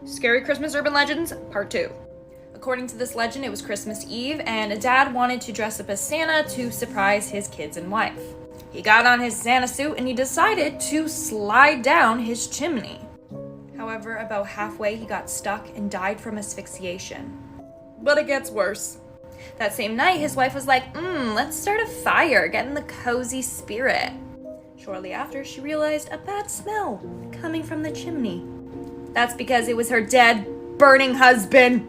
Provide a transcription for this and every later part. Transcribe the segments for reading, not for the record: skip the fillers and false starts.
Scary Christmas Urban Legends, Part 2. According to this legend, it was Christmas Eve, and a dad wanted to dress up as Santa to surprise his kids and wife. He got on his Santa suit and he decided to slide down his chimney. However, about halfway, he got stuck and died from asphyxiation. But it gets worse. That same night, his wife was like, let's start a fire, get in the cozy spirit. Shortly after, she realized a bad smell coming from the chimney. That's because it was her dead, burning husband.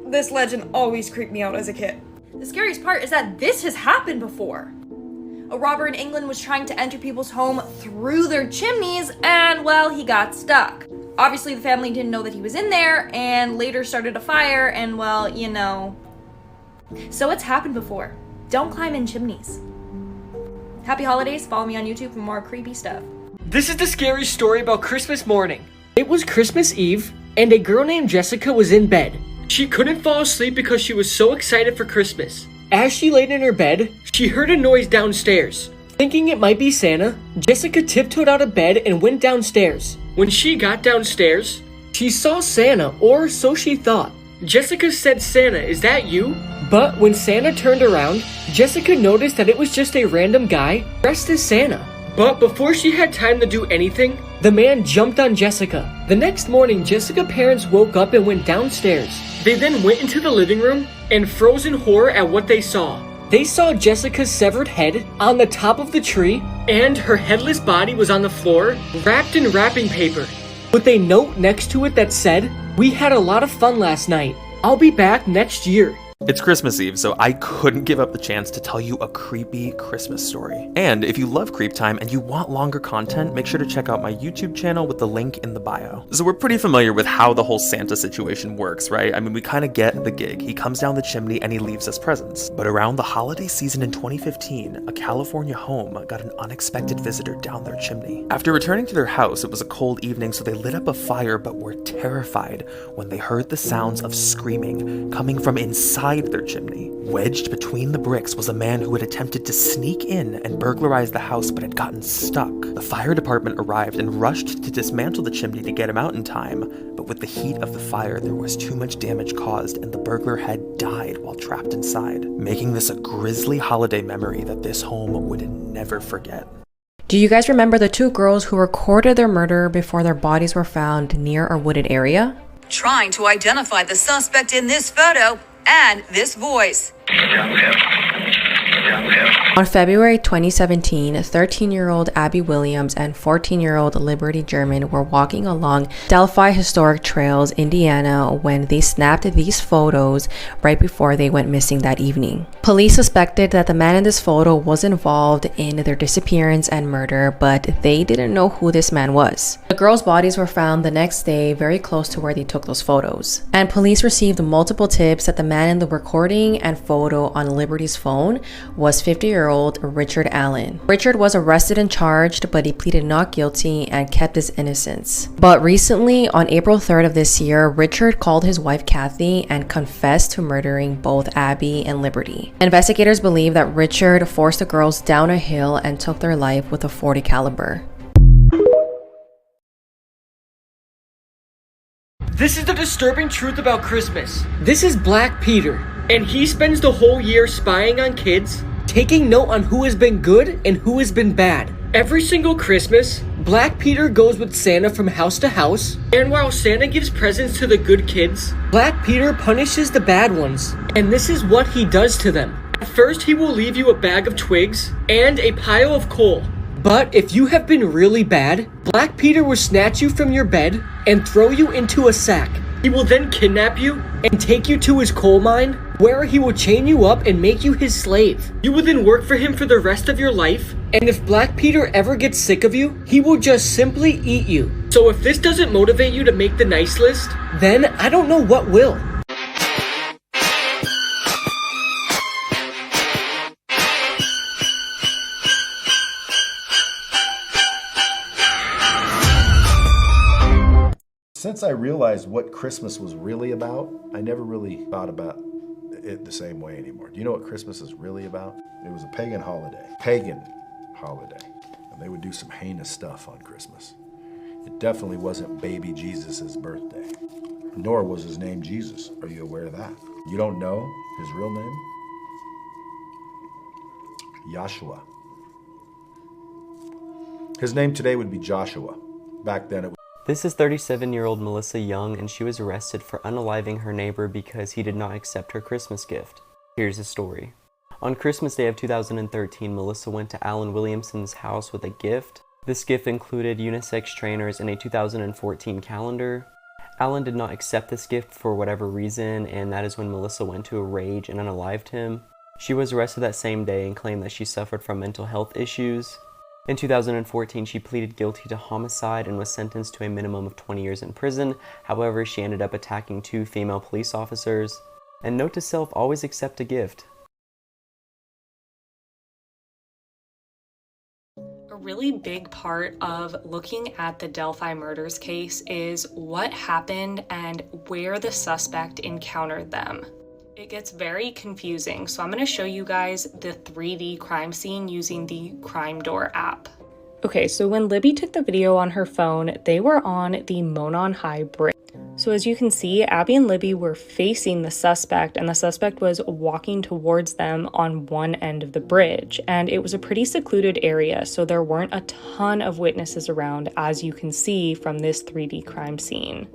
This legend always creeped me out as a kid. The scariest part is that this has happened before. A robber in England was trying to enter people's home through their chimneys, and, well, he got stuck. Obviously, the family didn't know that he was in there, and later started a fire, and, well, you know. So it's happened before. Don't climb in chimneys. Happy holidays. Follow me on YouTube for more creepy stuff. This is the scary story about Christmas morning. It was Christmas Eve, and a girl named Jessica was in bed. She couldn't fall asleep because she was so excited for Christmas. As she laid in her bed, she heard a noise downstairs. Thinking it might be Santa, Jessica tiptoed out of bed and went downstairs. When she got downstairs, she saw Santa, or so she thought. Jessica said, "Santa, is that you?" But when Santa turned around, Jessica noticed that it was just a random guy dressed as Santa. But before she had time to do anything, the man jumped on Jessica. The next morning, Jessica's parents woke up and went downstairs. They then went into the living room and froze in horror at what they saw. They saw Jessica's severed head on the top of the tree, and her headless body was on the floor, wrapped in wrapping paper, with a note next to it that said, "We had a lot of fun last night. I'll be back next year." It's Christmas Eve, so I couldn't give up the chance to tell you a creepy Christmas story. And if you love Creep Time and you want longer content, make sure to check out my YouTube channel with the link in the bio. So we're pretty familiar with how the whole Santa situation works, right? I mean, we kind of get the gig. He comes down the chimney and he leaves us presents. But around the holiday season in 2015, a California home got an unexpected visitor down their chimney. After returning to their house, it was a cold evening, so they lit up a fire but were terrified when they heard the sounds of screaming coming from inside their chimney. Wedged between the bricks was a man who had attempted to sneak in and burglarize the house but had gotten stuck. The fire department arrived and rushed to dismantle the chimney to get him out in time, but with the heat of the fire there was too much damage caused and the burglar had died while trapped inside, making this a grisly holiday memory that this home would never forget. Do you guys remember the two girls who recorded their murder before their bodies were found near a wooded area? Trying to identify the suspect in this photo and this voice. On February 2017, 13-year-old Abby Williams and 14-year-old Liberty German were walking along Delphi Historic Trails, Indiana, when they snapped these photos right before they went missing that evening. Police suspected that the man in this photo was involved in their disappearance and murder, but they didn't know who this man was. The girls' bodies were found the next day very close to where they took those photos, and police received multiple tips that the man in the recording and photo on Liberty's phone was 50-year-old Richard Allen. Richard was arrested and charged, but he pleaded not guilty and kept his innocence. But recently, on April 3rd of this year, Richard called his wife Kathy and confessed to murdering both Abby and Liberty. Investigators believe that Richard forced the girls down a hill and took their life with a .40 caliber. This is the disturbing truth about Christmas. This is Black Peter, and he spends the whole year spying on kids, taking note on who has been good and who has been bad. Every single Christmas, Black Peter goes with Santa from house to house, and while Santa gives presents to the good kids, Black Peter punishes the bad ones, and this is what he does to them. At first, he will leave you a bag of twigs and a pile of coal. But if you have been really bad, Black Peter will snatch you from your bed and throw you into a sack. He will then kidnap you and take you to his coal mine, where he will chain you up and make you his slave. You will then work for him for the rest of your life, and if Black Peter ever gets sick of you, he will just simply eat you. So if this doesn't motivate you to make the nice list, then I don't know what will. Since I realized what Christmas was really about, I never really thought about it the same way anymore. Do you know what Christmas is really about? It was a pagan holiday. And they would do some heinous stuff on Christmas. It definitely wasn't baby Jesus' birthday. Nor was his name Jesus. Are you aware of that? You don't know his real name? Yahshua. His name today would be Joshua. Back then it was. This is 37-year-old Melissa Young, and she was arrested for unaliving her neighbor because he did not accept her Christmas gift. Here's the story. On Christmas Day of 2013, Melissa went to Alan Williamson's house with a gift. This gift included unisex trainers and a 2014 calendar. Alan did not accept this gift for whatever reason, and that is when Melissa went to a rage and unalived him. She was arrested that same day and claimed that she suffered from mental health issues. In 2014, she pleaded guilty to homicide and was sentenced to a minimum of 20 years in prison. However, she ended up attacking 2 female police officers. And note to self, always accept a gift. A really big part of looking at the Delphi murders case is what happened and where the suspect encountered them. It gets very confusing, so I'm going to show you guys the 3D crime scene using the Crime Door app. Okay, so when Libby took the video on her phone, they were on the Monon High Bridge. So as you can see, Abby and Libby were facing the suspect, and the suspect was walking towards them on one end of the bridge. And it was a pretty secluded area, so there weren't a ton of witnesses around, as you can see from this 3D crime scene.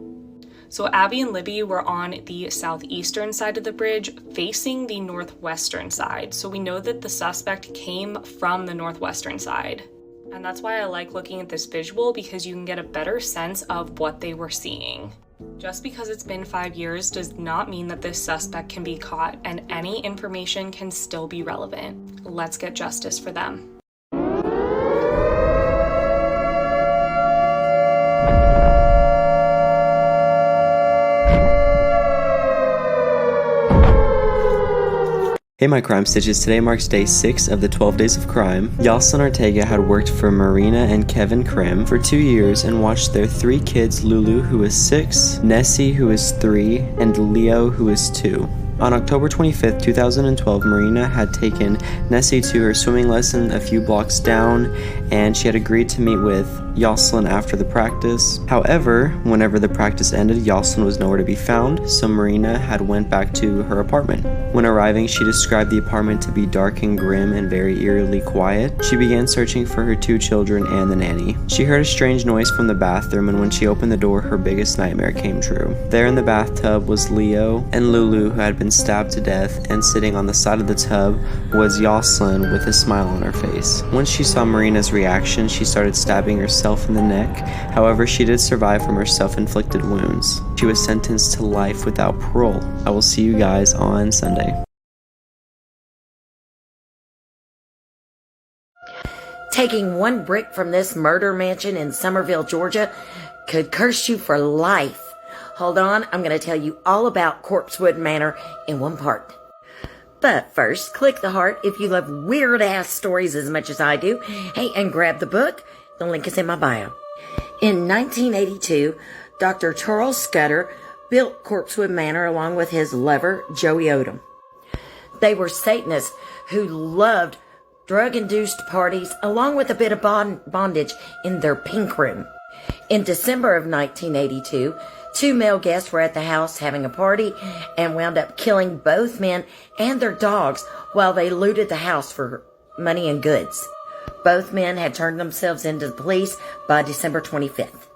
So Abby and Libby were on the southeastern side of the bridge, facing the northwestern side. So we know that the suspect came from the northwestern side. And that's why I like looking at this visual, because you can get a better sense of what they were seeing. Just because it's been 5 years does not mean that this suspect can be caught, and any information can still be relevant. Let's get justice for them. Hey my crime stitches, today marks day 6 of the 12 days of crime. Jocelyn Ortega had worked for Marina and Kevin Krim for 2 years and watched their 3 kids, Lulu who is 6, Nessie who is 3, and Leo who is 2. On October 25th, 2012, Marina had taken Nessie to her swimming lesson a few blocks down, and she had agreed to meet with Jocelyn after the practice. However, whenever the practice ended, Jocelyn was nowhere to be found, so Marina had went back to her apartment. When arriving, she described the apartment to be dark and grim and very eerily quiet. She began searching for her 2 children and the nanny. She heard a strange noise from the bathroom, and when she opened the door, her biggest nightmare came true. There in the bathtub was Leo and Lulu, who had been stabbed to death, and sitting on the side of the tub was Jocelyn with a smile on her face. Once she saw Marina's reaction, she started stabbing herself in the neck. However, she did survive from her self-inflicted wounds. She was sentenced to life without parole. I will see you guys on Sunday. Taking 1 brick from this murder mansion in Summerville, Georgia could curse you for life. Hold on, I'm going to tell you all about Corpsewood Manor in one part. But first, click the heart if you love weird-ass stories as much as I do. Hey, and grab the book. The link is in my bio. In 1982, Dr. Charles Scudder built Corpsewood Manor along with his lover, Joey Odom. They were Satanists who loved drug-induced parties along with a bit of bondage in their pink room. In December of 1982, 2 male guests were at the house having a party and wound up killing both men and their dogs while they looted the house for money and goods. Both men had turned themselves into the police by December 25th.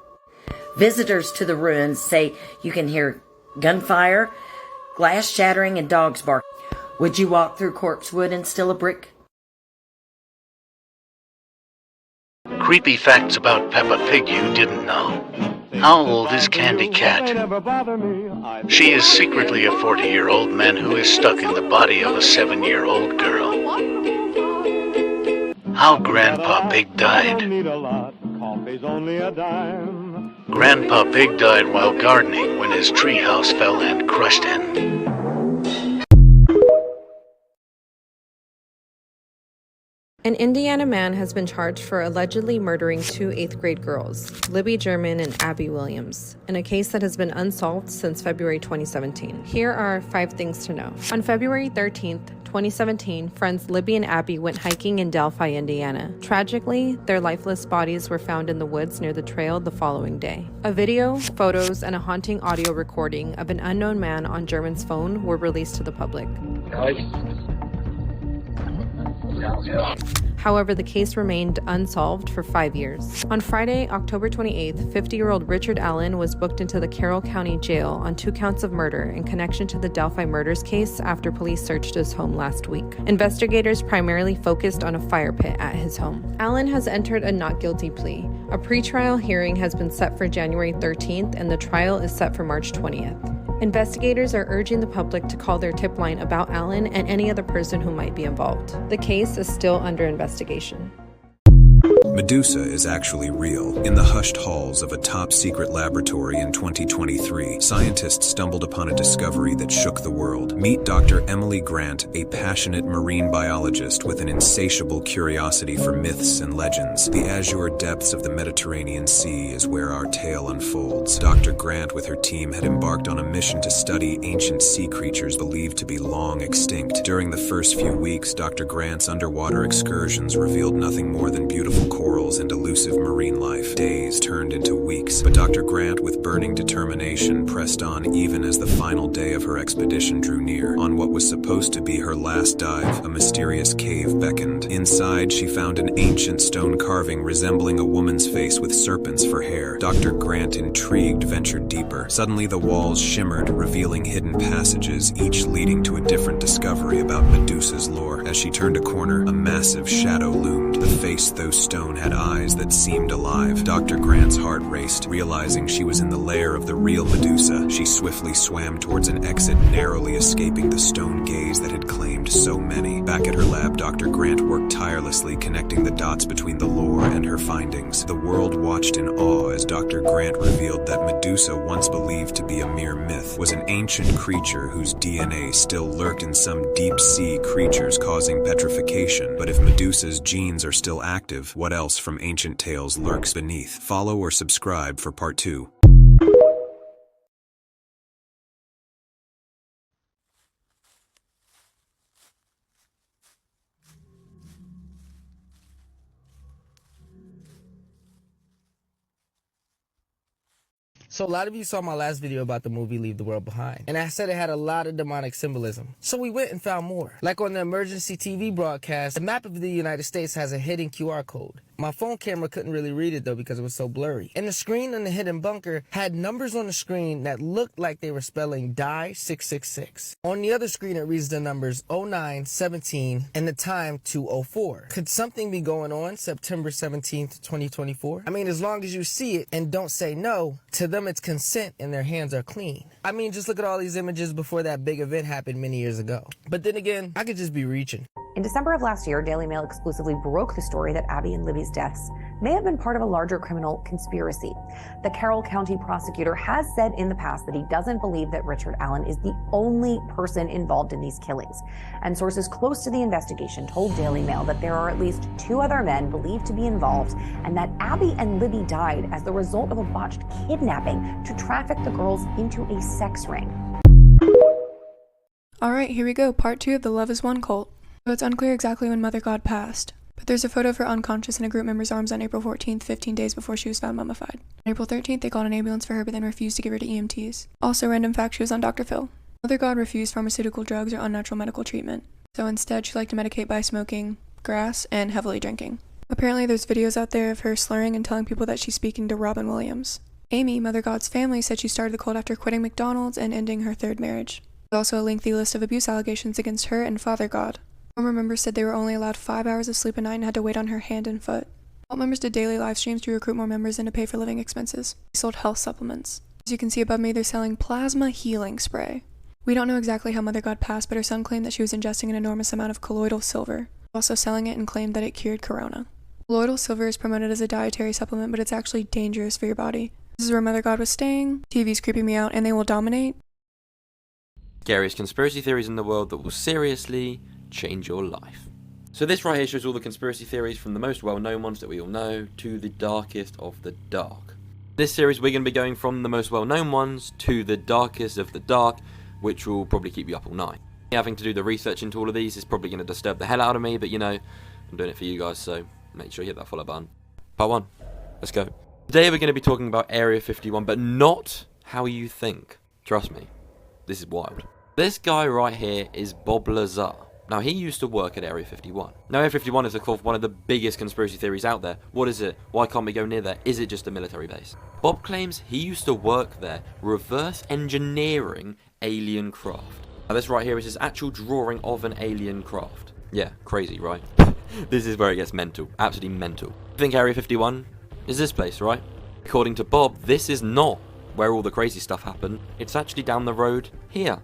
Visitors to the ruins say you can hear gunfire, glass shattering, and dogs barking. Would you walk through Corpsewood and steal a brick? Creepy facts about Peppa Pig you didn't know. How old is Candy Cat? She is secretly a 40-year-old man who is stuck in the body of a 7-year-old girl. How Grandpa Pig died. Grandpa Pig died while gardening when his treehouse fell and crushed him. An Indiana man has been charged for allegedly murdering 2 8th-grade girls, Libby German and Abby Williams, in a case that has been unsolved since February 2017. Here are 5 things to know. On February 13th, 2017, friends Libby and Abby went hiking in Delphi, Indiana. Tragically, their lifeless bodies were found in the woods near the trail the following day. A video, photos, and a haunting audio recording of an unknown man on German's phone were released to the public. However, the case remained unsolved for 5 years. On Friday, October 28th, 50-year-old Richard Allen was booked into the Carroll County Jail on 2 counts of murder in connection to the Delphi murders case after police searched his home last week. Investigators primarily focused on a fire pit at his home. Allen has entered a not guilty plea. A pretrial hearing has been set for January 13th, and the trial is set for March 20th. Investigators are urging the public to call their tip line about Allen and any other person who might be involved. The case is still under investigation. Medusa is actually real. In the hushed halls of a top-secret laboratory in 2023, scientists stumbled upon a discovery that shook the world. Meet Dr. Emily Grant, a passionate marine biologist with an insatiable curiosity for myths and legends. The azure depths of the Mediterranean Sea is where our tale unfolds. Dr. Grant with her team had embarked on a mission to study ancient sea creatures believed to be long extinct. During the first few weeks, Dr. Grant's underwater excursions revealed nothing more than beautiful corals and elusive marine life. Days turned into weeks, but Dr. Grant, with burning determination, pressed on even as the final day of her expedition drew near. On what was supposed to be her last dive, a mysterious cave beckoned. Inside, she found an ancient stone carving resembling a woman's face with serpents for hair. Dr. Grant, intrigued, ventured deeper. Suddenly, the walls shimmered, revealing hidden passages, each leading to a different discovery about Medusa's lore. As she turned a corner, a massive shadow loomed. The face, though stone, had eyes that seemed alive. Dr. Grant's heart raced. Realizing she was in the lair of the real Medusa, she swiftly swam towards an exit, narrowly escaping the stone gaze that had claimed so many. Back at her lab, Dr. Grant worked tirelessly, connecting the dots between the lore and her findings. The world watched in awe as Dr. Grant revealed that Medusa, once believed to be a mere myth, was an ancient creature whose DNA still lurked in some deep-sea creatures, causing petrification. But if Medusa's genes are still active, what else from ancient tales lurks beneath? Follow or subscribe for part 2. So a lot of you saw my last video about the movie Leave the World Behind, and I said it had a lot of demonic symbolism. So we went and found more. Like on the emergency TV broadcast, the map of the United States has a hidden QR code. My phone camera couldn't really read it though because it was so blurry. And the screen in the hidden bunker had numbers on the screen that looked like they were spelling die 666. On the other screen it reads the numbers 0917 and the time 2:04. Could something be going on September 17th, 2024? I mean, as long as you see it and don't say no, to them it's consent and their hands are clean. I mean, just look at all these images before that big event happened many years ago. But then again, I could just be reaching. In December of last year, Daily Mail exclusively broke the story that Abby and Libby's deaths may have been part of a larger criminal conspiracy. The Carroll County prosecutor has said in the past that he doesn't believe that Richard Allen is the only person involved in these killings. And sources close to the investigation told Daily Mail that there are at least 2 other men believed to be involved, and that Abby and Libby died as the result of a botched kidnapping to traffic the girls into a sex ring. Alright, here we go, part 2 of the Love is One cult. So it's unclear exactly when Mother God passed, but there's a photo of her unconscious in a group member's arms on April 14th, 15 days before she was found mummified. On April 13th, they called an ambulance for her but then refused to give her to EMTs. Also, random fact, she was on Dr. Phil. Mother God refused pharmaceutical drugs or unnatural medical treatment, so instead she liked to medicate by smoking grass and heavily drinking. Apparently there's videos out there of her slurring and telling people that she's speaking to Robin Williams. Amy, Mother God's family, said she started the cult after quitting McDonald's and ending her 3rd marriage. There's also a lengthy list of abuse allegations against her and Father God. Former members said they were only allowed 5 hours of sleep a night and had to wait on her hand and foot. Cult members did daily live streams to recruit more members and to pay for living expenses. They sold health supplements. As you can see above me, they're selling plasma healing spray. We don't know exactly how Mother God passed, but her son claimed that she was ingesting an enormous amount of colloidal silver, also selling it and claimed that it cured corona. Colloidal silver is promoted as a dietary supplement, but it's actually dangerous for your body. This is where Mother God was staying. TV's creeping me out, and they will dominate. Scariest conspiracy theories in the world that will seriously change your life. So this right here shows all the conspiracy theories from the most well-known ones that we all know to the darkest of the dark. This series we're going to be going from the most well-known ones to the darkest of the dark, which will probably keep you up all night. Having to do the research into all of these is probably going to disturb the hell out of me, but you know, I'm doing it for you guys, so make sure you hit that follow button. Part 1, let's go. Today we're going to be talking about Area 51, but not how you think. Trust me, this is wild. This guy right here is Bob Lazar. Now, he used to work at Area 51. Now, Area 51 is, of course, one of the biggest conspiracy theories out there. What is it? Why can't we go near there? Is it just a military base? Bob claims he used to work there, reverse engineering alien craft. Now, this right here is his actual drawing of an alien craft. Yeah, crazy, right? This is where it gets mental. Absolutely mental. I think Area 51 is this place, right? According to Bob, this is not where all the crazy stuff happened. It's actually down the road here,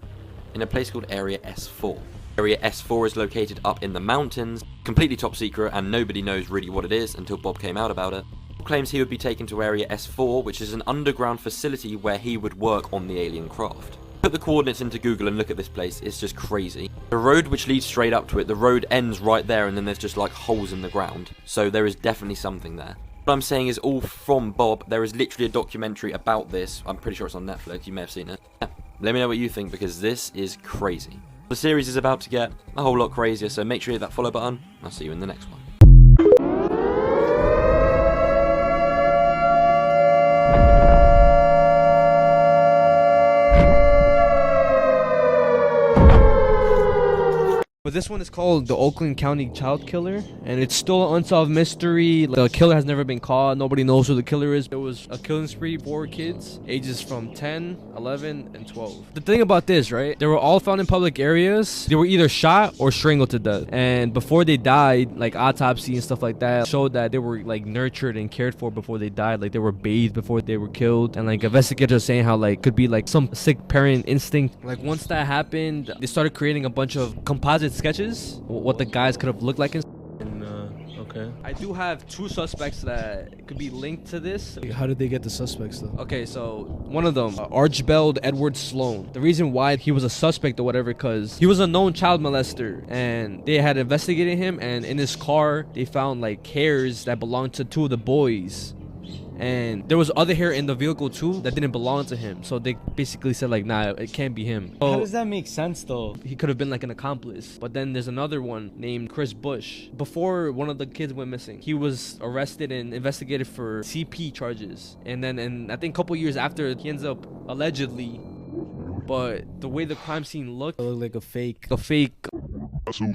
in a place called Area S4. Area S4 is located up in the mountains, completely top secret, and nobody knows really what it is until Bob came out about it. Bob claims he would be taken to Area S4, which is an underground facility where he would work on the alien craft. Put the coordinates into Google and look at this place, it's just crazy. The road which leads straight up to it, the road ends right there, and then there's just like holes in the ground. So there is definitely something there. What I'm saying is all from Bob. There is literally a documentary about this. I'm pretty sure it's on Netflix, you may have seen it. Yeah. Let me know what you think, because this is crazy. The series is about to get a whole lot crazier, so make sure you hit that follow button. I'll see you in the next one. But this one is called the Oakland County Child Killer, and it's still an unsolved mystery. The killer has never been caught. Nobody knows who the killer is. There was a killing spree for kids, ages from 10, 11, and 12. The thing about this, right? They were all found in public areas. They were either shot or strangled to death. And before they died, like autopsy and stuff like that showed that they were like nurtured and cared for before they died. Like they were bathed before they were killed. And like investigators saying how like could be like some sick parent instinct. Like once that happened, they started creating a bunch of composite sketches what the guys could have looked like. Okay. I do have 2 suspects that could be linked to this. How did they get the suspects though? Okay, so one of them, Archibald Edward Sloan. The reason why he was a suspect or whatever, because he was a known child molester, and they had investigated him, and in his car they found like hairs that belonged to 2 of the boys. And there was other hair in the vehicle too that didn't belong to him. So they basically said like, nah, it can't be him. How does that make sense though? He could have been like an accomplice. But then there's another one named Chris Bush. Before one of the kids went missing, he was arrested and investigated for CP charges. And then I think a couple years after, he ends up allegedly, but the way the crime scene looked, it looked like a fake.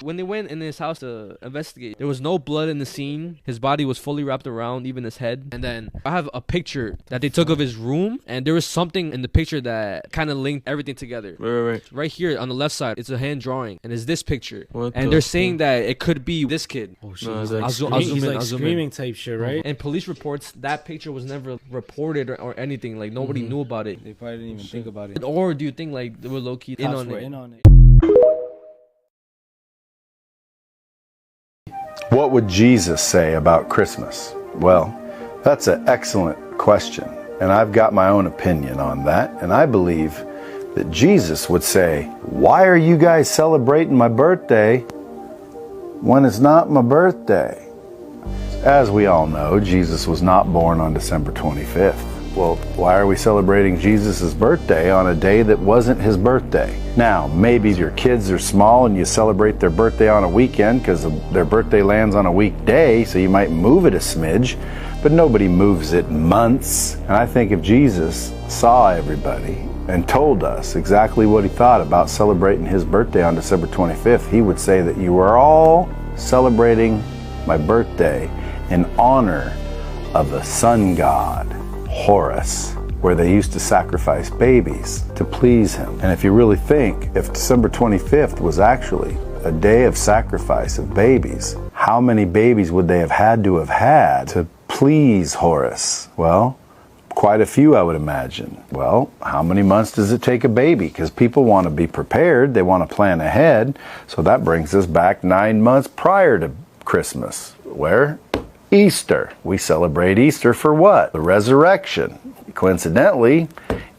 When they went in his house to investigate, there was no blood in the scene. His body was fully wrapped around, even his head. And then I have a picture that they took of his room, and there was something in the picture that kind of linked everything together. Right here on the left side, it's a hand drawing, and it's this picture. And they're saying that it could be this kid. Oh shit, he's like screaming type shit, right? And police reports, that picture was never reported or anything. Like nobody knew about it. They probably didn't even think about it. Or do you think like they were low key in on it? What would Jesus say about Christmas? Well, that's an excellent question, and I've got my own opinion on that, and I believe that Jesus would say, why are you guys celebrating my birthday when it's not my birthday? As we all know, Jesus was not born on December 25th. Well, why are we celebrating Jesus' birthday on a day that wasn't his birthday? Now, maybe your kids are small and you celebrate their birthday on a weekend because their birthday lands on a weekday, so you might move it a smidge, but nobody moves it months. And I think if Jesus saw everybody and told us exactly what he thought about celebrating his birthday on December 25th, he would say that you are all celebrating my birthday in honor of the sun god, Horus, where they used to sacrifice babies to please him. And if you really think, if December 25th was actually a day of sacrifice of babies, how many babies would they have had to please Horus? Well, quite a few, I would imagine. Well, how many months does it take a baby? Because people want to be prepared, they want to plan ahead. So that brings us back 9 months prior to Christmas, where Easter. We celebrate Easter for what? The resurrection. Coincidentally,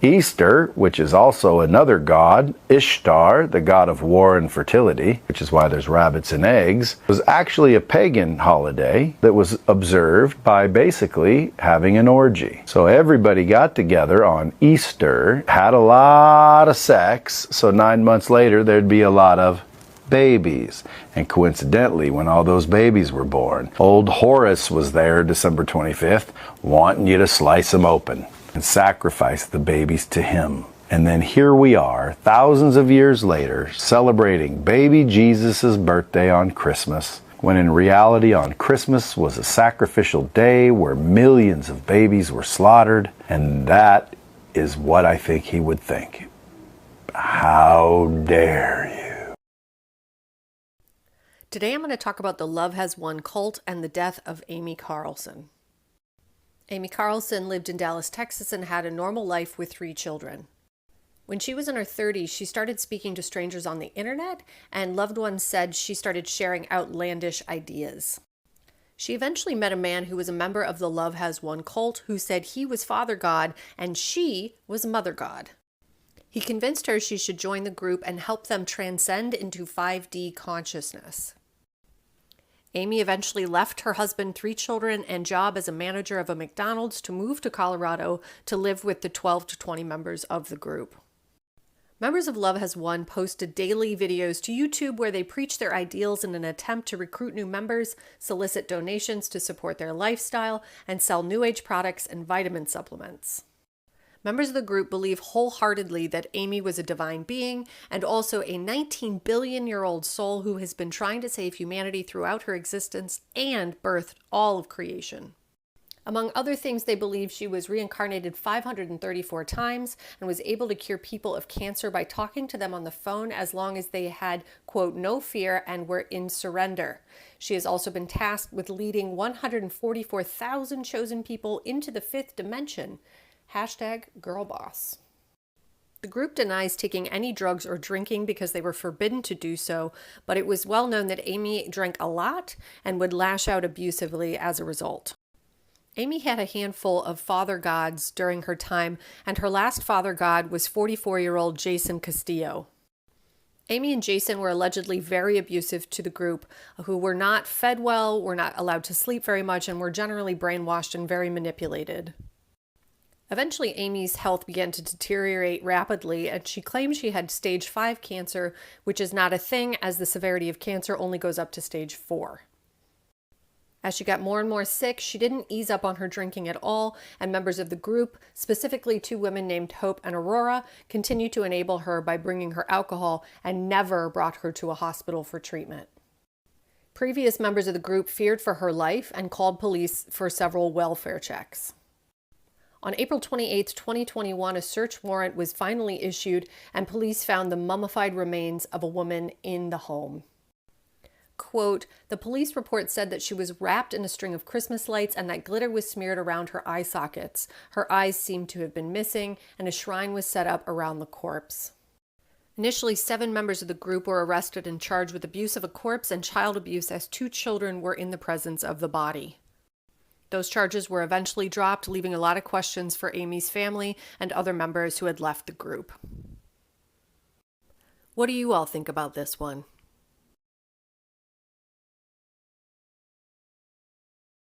Easter, which is also another god, Ishtar, the god of war and fertility, which is why there's rabbits and eggs, was actually a pagan holiday that was observed by basically having an orgy. So everybody got together on Easter, had a lot of sex, so 9 months later there'd be a lot of babies. And coincidentally, when all those babies were born, old Horus was there December 25th, wanting you to slice them open and sacrifice the babies to him. And then here we are, thousands of years later, celebrating baby Jesus' birthday on Christmas, when in reality on Christmas was a sacrificial day where millions of babies were slaughtered, and that is what I think he would think. How dare you? Today I'm going to talk about the Love Has Won cult and the death of Amy Carlson. Amy Carlson lived in Dallas, Texas, and had a normal life with 3 children. When she was in her 30s, she started speaking to strangers on the internet, and loved ones said she started sharing outlandish ideas. She eventually met a man who was a member of the Love Has Won cult who said he was Father God and she was Mother God. He convinced her she should join the group and help them transcend into 5D consciousness. Amy eventually left her husband, 3 children, and job as a manager of a McDonald's to move to Colorado to live with the 12 to 20 members of the group. Members of Love Has Won posted daily videos to YouTube where they preach their ideals in an attempt to recruit new members, solicit donations to support their lifestyle, and sell New Age products and vitamin supplements. Members of the group believe wholeheartedly that Amy was a divine being and also a 19 billion-year-old soul who has been trying to save humanity throughout her existence and birthed all of creation. Among other things, they believe she was reincarnated 534 times and was able to cure people of cancer by talking to them on the phone as long as they had, quote, no fear and were in surrender. She has also been tasked with leading 144,000 chosen people into the 5th dimension. #girlboss. The group denies taking any drugs or drinking because they were forbidden to do so, but it was well known that Amy drank a lot and would lash out abusively as a result. Amy had a handful of father gods during her time, and her last father god was 44-year-old Jason Castillo. Amy and Jason were allegedly very abusive to the group, who were not fed well, were not allowed to sleep very much, and were generally brainwashed and very manipulated. Eventually, Amy's health began to deteriorate rapidly, and she claimed she had stage 5 cancer, which is not a thing as the severity of cancer only goes up to stage 4. As she got more and more sick, she didn't ease up on her drinking at all, and members of the group, specifically 2 women named Hope and Aurora, continued to enable her by bringing her alcohol and never brought her to a hospital for treatment. Previous members of the group feared for her life and called police for several welfare checks. On April 28, 2021, a search warrant was finally issued, and police found the mummified remains of a woman in the home. Quote, the police report said that she was wrapped in a string of Christmas lights and that glitter was smeared around her eye sockets. Her eyes seemed to have been missing, and a shrine was set up around the corpse. Initially, 7 members of the group were arrested and charged with abuse of a corpse and child abuse as 2 children were in the presence of the body. Those charges were eventually dropped, leaving a lot of questions for Amy's family and other members who had left the group. What do you all think about this one?